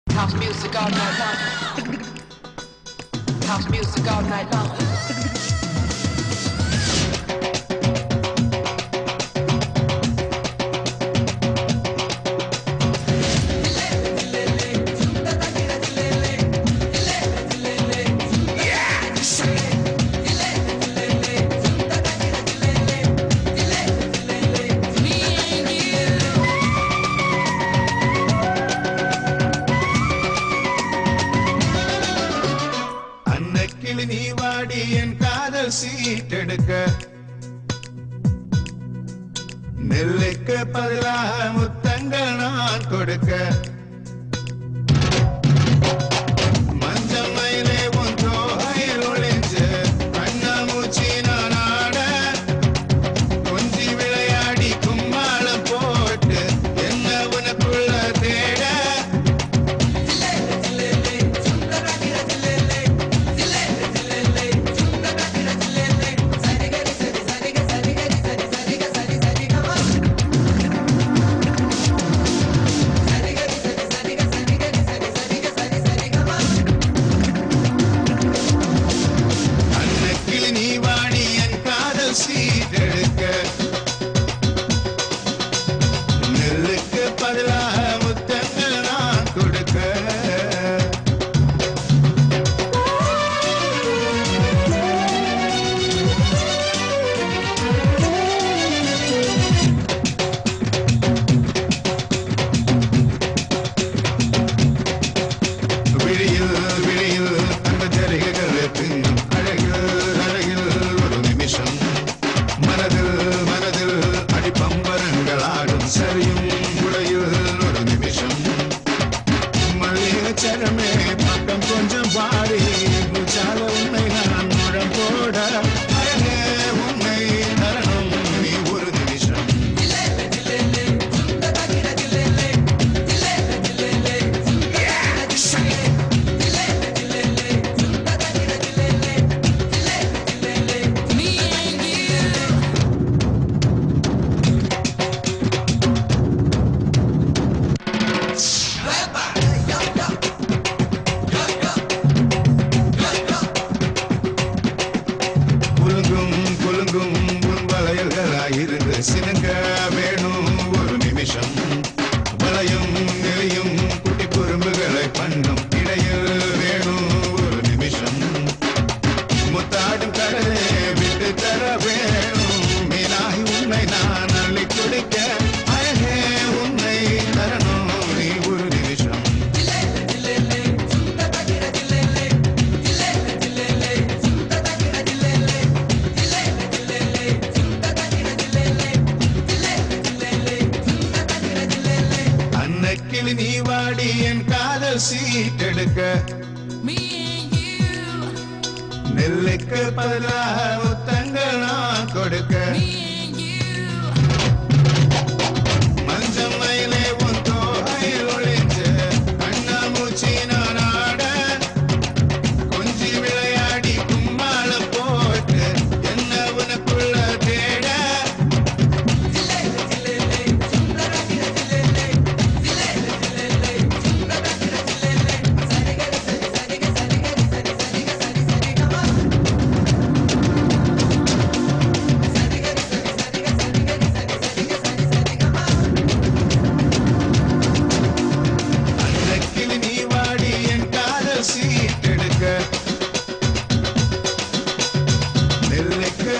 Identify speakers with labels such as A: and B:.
A: House music all night long. House music all night long.
B: நீ வாடி என் காதல் சீட்டெடுக்க நெல்லுக்கு பதிலாக முத்தங்கள் நான் கொடுக்க மஞ்சள் மயிலே உன் தோகையில் ஒளிஞ்சு கண்ணாமூச்சி நான் ஆட கொஞ்சி விளையாடி கும்மாளம் போட்டு என்ன உனக்குள்ள தேட நெல்லுக்கு பதிலாக முத்தங்கள் நான் கொடுக்க விழியில் விழியில் அந்த ஜரிகைகள் பின்னும் அழகில் அழகில் ஒரு நிமிஷம் மனதில் மனதில் அடிப்பம்பரங்கள் ஆடும் சரியும் உடையில் ஒரு நிமிஷம் மல்லிகச்சரமே பக்கம் கொஞ்சம் பாடி முச்சால உன்னை நான் முழம் போட அழகே உன்னை தரணும் நீ ஒரு நிமிஷம் குலுங்கும் உன் வளையல்களாயிருந்து சினுங்க வேணும் ஒரு நிமிஷம் வளையும் நெளியும் குட்டி குறும்புகளை பண்ணும் இடையில் வேணும் ஒரு நிமிஷம் முத்தாடும் கடலே விட்டு தர வேணும் மீனாகி உன்னை நான் அள்ளி குடிக்க அழகே உன்னை தரணும் நீ ஒரு நிமிஷம் அன்னக்கிளி நீ வாடி என் காதல் சீட்டெடுக்க நெல்லுக்கு பதிலாக முத்தங்கள் நான் கொடுக்க மஞ்சள் மயிலே உன் தோகையில் ஒளிஞ்சு கண்ணாமூச்சி நான் ஆட கொஞ்சி விளையாடி கும்மாளம் போட்டு என்ன உனக்குள்ள தேட சீட்டெடுக்க நெல்லுக்கு